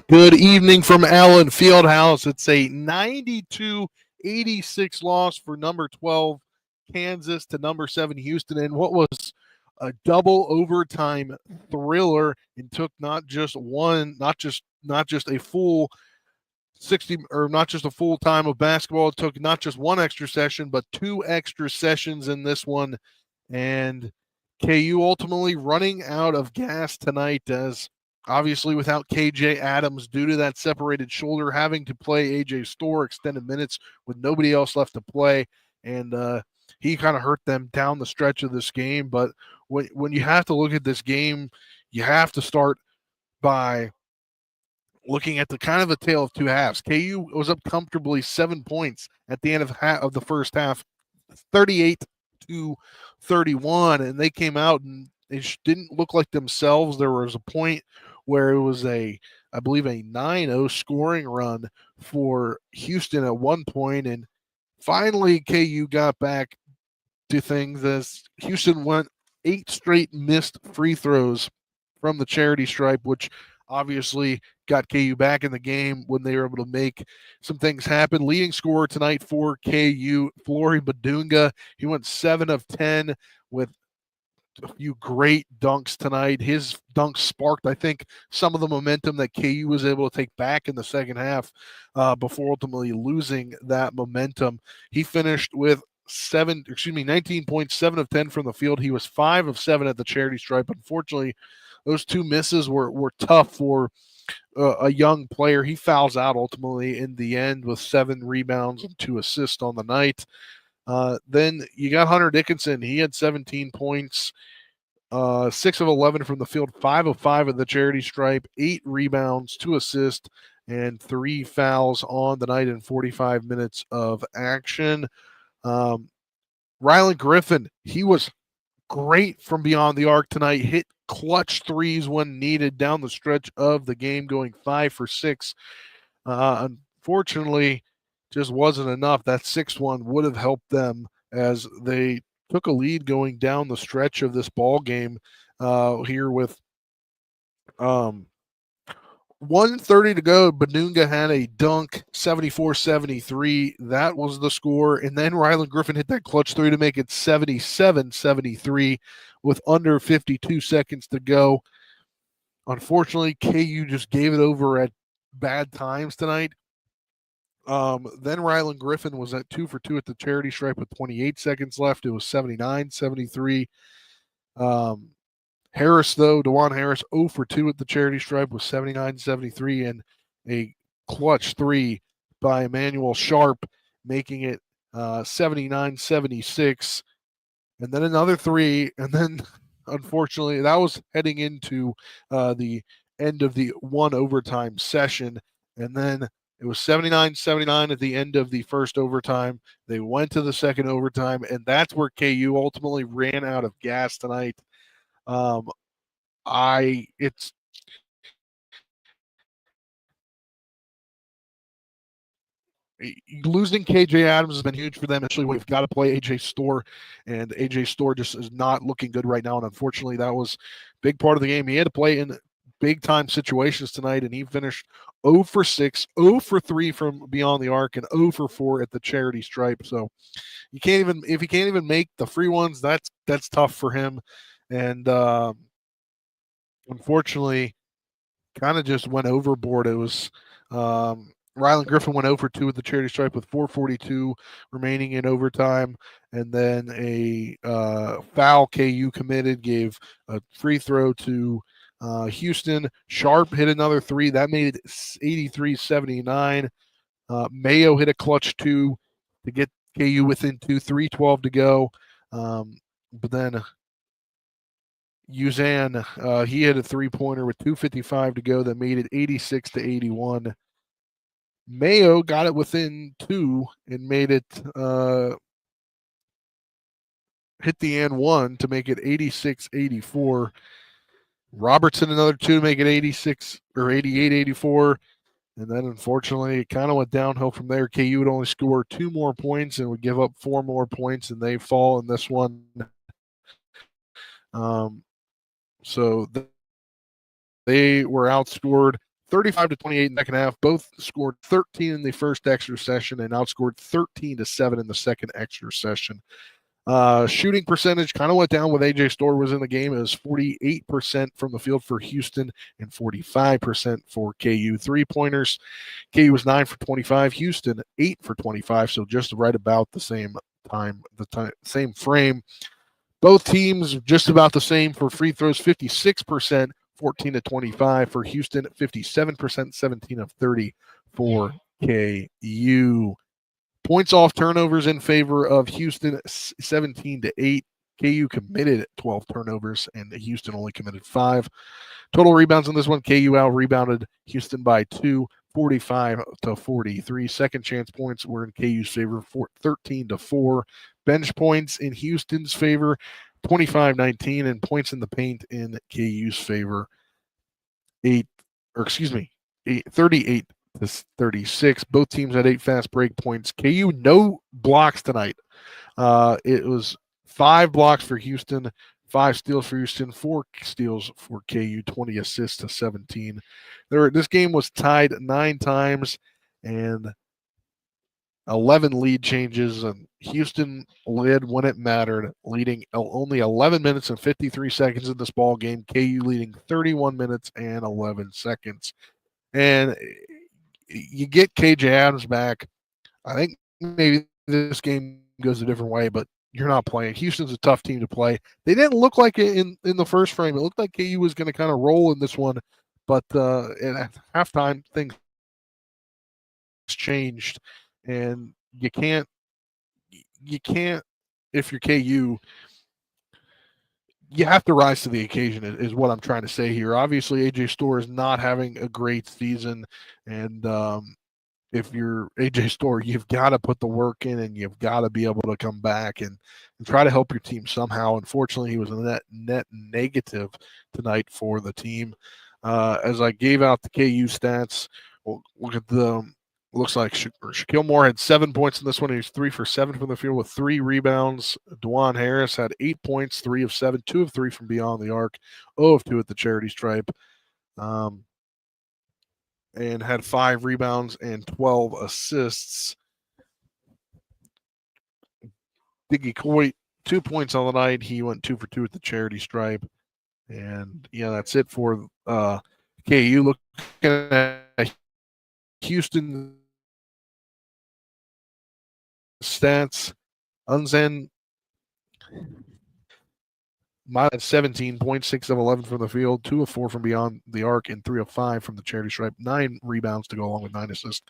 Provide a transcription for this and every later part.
Good evening from Allen Fieldhouse. It's a 92-86 loss for number 12 Kansas to number 7 Houston, and what was a double overtime thriller, and took not just a full 60, or not just a full time of basketball. It took not just one extra session but two extra sessions in this one, and KU ultimately running out of gas tonight, as obviously without KJ Adams due to that separated shoulder, having to play AJ Storr extended minutes with nobody else left to play. And he kind of hurt them down the stretch of this game. But when you have to look at this game, you have to start by looking at the kind of a tale of two halves. KU was up comfortably 7 points at the end of the first half, 38-31, and they came out and they didn't look like themselves. There was a point where it was I believe a 9-0 scoring run for Houston at one point, and finally KU got back to things as Houston went 8 straight missed free throws from the charity stripe, which obviously got KU back in the game when they were able to make some things happen. Leading scorer tonight for KU, Flory Badunga. He went 7 of 10 with a few great dunks tonight. His dunks sparked, I think, some of the momentum that KU was able to take back in the second half before ultimately losing that momentum. He finished with 19 points, 7 of 10 from the field. He was 5 of 7 at the charity stripe. Unfortunately, those two misses were tough for a young player. He fouls out ultimately in the end with 7 rebounds and 2 assists on the night. Then you got Hunter Dickinson. He had 17 points, 6 of 11 from the field, 5 of 5 at the charity stripe, 8 rebounds, 2 assists, and 3 fouls on the night in 45 minutes of action. Rylan Griffin, he was great from beyond the arc tonight, hit clutch threes when needed down the stretch of the game, going 5 for 6. Unfortunately, just wasn't enough. That 6-1 would have helped them as they took a lead going down the stretch of this ball game here with 1:30 to go. Badunga had a dunk, 74-73. That was the score. And then Rylan Griffin hit that clutch three to make it 77-73 with under 52 seconds to go. Unfortunately, KU just gave it over at bad times tonight. Then Rylan Griffin was at 2 for 2 at the charity stripe with 28 seconds left. It was 79-73. Harris, though, DeJuan Harris, 0 for 2 at the charity stripe with 79-73, and a clutch 3 by Emmanuel Sharp, making it 79-76. And then another 3, and then unfortunately that was heading into the end of the one overtime session. And then it was 79-79 at the end of the first overtime. They went to the second overtime, and that's where KU ultimately ran out of gas tonight. It's losing KJ Adams has been huge for them. Actually, we've got to play AJ Storr, and AJ Storr just is not looking good right now. And unfortunately, that was a big part of the game. He had to play in big time situations tonight, and he finished 0 for 6, 0 for 3 from beyond the arc, and 0 for 4 at the charity stripe. So if he can't even make the free ones, that's tough for him. And unfortunately, kind of just went overboard. It was Rylan Griffin went 0 for 2 with the charity stripe with 4:42 remaining in overtime, and then a foul KU committed, gave a free throw to Houston. Sharp hit another 3. That made it 83-79. Mayo hit a clutch 2 to get KU within 2, 3:12 to go. But then Uzan, he hit a 3-pointer with 2:55 to go that made it 86-81. Mayo got it within 2 and made it hit the and 1 to make it 86-84. Robertson another 2 to make it 86 or 88-84. And then unfortunately it kind of went downhill from there. KU would only score 2 more points and would give up 4 more points, and they fall in this one. So they were outscored 35-28 in the second half. Both scored 13 in the first extra session and outscored 13-7 in the second extra session. Shooting percentage kind of went down when AJ Storr was in the game. It was 48% from the field for Houston and 45% for KU. Three-pointers, KU was 9 for 25, Houston 8 for 25, so just right about the same same frame. Both teams just about the same for free throws, 56%, 14-25 for Houston, 57%, 17 of 30 for KU. Points off turnovers in favor of Houston, 17-8. KU committed 12 turnovers, and Houston only committed 5. Total rebounds in this one, KU out-rebounded Houston by 2, 45-43. Second chance points were in KU's favor, 13-4. Bench points in Houston's favor, 25-19, and points in the paint in KU's favor, 38-36. Both teams had 8 fast break points. KU no blocks tonight. It was 5 blocks for Houston, 5 steals for Houston, 4 steals for KU, 20 assists to 17. This game was tied 9 times and 11 lead changes, and Houston led when it mattered, leading only 11 minutes and 53 seconds in this ball game. KU leading 31 minutes and 11 seconds. And you get KJ Adams back. I think maybe this game goes a different way, but you're not playing. Houston's a tough team to play. They didn't look like it in the first frame. It looked like KU was going to kind of roll in this one, but at halftime, things changed. And you can't, if you're KU, you have to rise to the occasion is what I'm trying to say here. Obviously, AJ Storr is not having a great season, and if you're AJ Storr, you've got to put the work in, and you've got to be able to come back and try to help your team somehow. Unfortunately, he was a net negative tonight for the team. As I gave out the KU stats, we'll look at the. Looks like Shaquille Moore had 7 points in this one. He was 3 for 7 from the field with 3 rebounds. DeJuan Harris had 8 points, 3 of 7, 2 of 3 from beyond the arc, 0 of 2 at the charity stripe, and had 5 rebounds and 12 assists. Diggy Coit, 2 points on the night. He went 2 for 2 at the charity stripe. And, yeah, that's it for KU. Looking at Houston stats, Unzen might have 17 points, 6 of 11 from the field, 2 of 4 from beyond the arc, and 3 of 5 from the charity stripe. 9 rebounds to go along with 9 assists.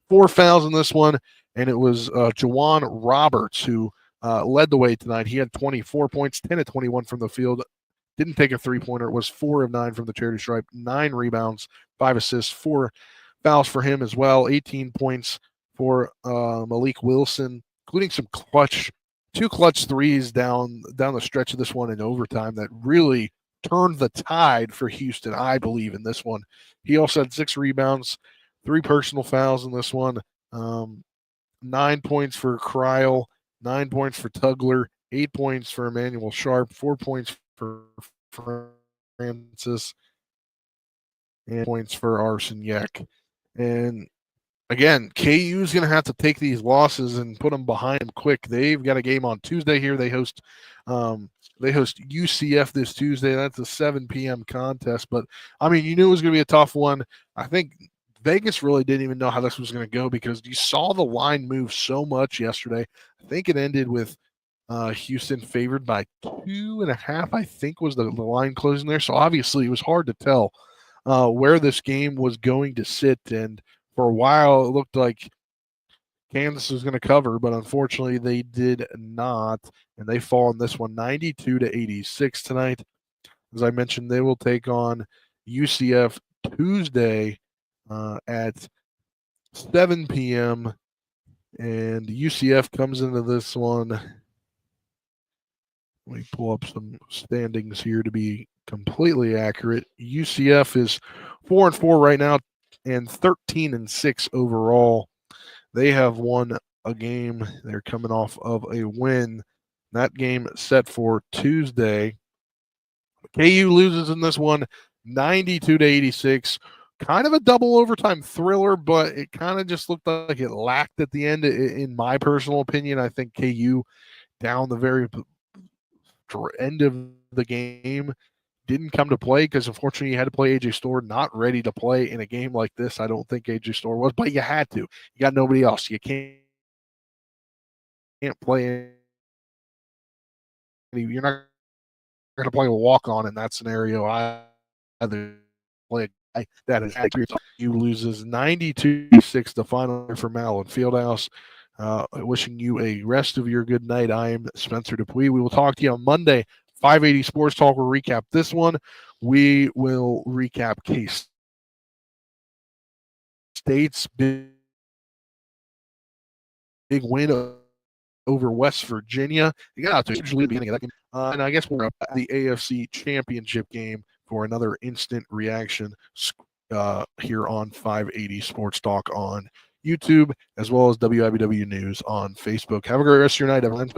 4 fouls in this one, and it was Juwan Roberts who led the way tonight. He had 24 points, 10 of 21 from the field. Didn't take a three-pointer. It was 4 of 9 from the charity stripe, 9 rebounds, 5 assists, 4 fouls for him as well, 18 points for Malik Wilson, including some two clutch threes down the stretch of this one in overtime that really turned the tide for Houston, I believe, in this one. He also had 6 rebounds, 3 personal fouls in this one, 9 points for Kryl, 9 points for Tugler, 8 points for Emmanuel Sharp, 4 points for Francis, and points for Arsenyek. And again, KU is going to have to take these losses and put them behind them quick. They've got a game on Tuesday here. They host UCF this Tuesday. That's a 7 p.m. contest. But, I mean, you knew it was going to be a tough one. I think Vegas really didn't even know how this was going to go because you saw the line move so much yesterday. I think it ended with Houston favored by 2.5, I think was the line closing there. So, obviously, it was hard to tell where this game was going to sit. And for a while, it looked like Kansas was going to cover, but unfortunately they did not, and they fall in this one 92-86 tonight. As I mentioned, they will take on UCF Tuesday at 7 p.m., and UCF comes into this one. Let me pull up some standings here to be completely accurate. UCF is 4-4 right now and 13-6 overall. They have won a game. They're coming off of a win. That game set for Tuesday. KU loses in this one 92-86. kind of a double overtime thriller, but it kind of just looked like it lacked at the end. In my personal opinion, I think KU down the very end of the game didn't come to play because unfortunately you had to play AJ Storr, not ready to play in a game like this. I don't think AJ Storr was, but you had to. You got nobody else. You can't play. You're not going to play a walk on in that scenario either. Play a guy that is accurate. You loses 92-6 the final from Allen Fieldhouse. Wishing you a rest of your good night. I am Spencer DuPuis. We will talk to you on Monday. 580 Sports Talk will recap this one. We will recap K-State's big win over West Virginia. You got out to usually the beginning of that game. And I guess we're up at the AFC Championship game for another instant reaction here on 580 Sports Talk on YouTube, as well as WIBW News on Facebook. Have a great rest of your night, everyone.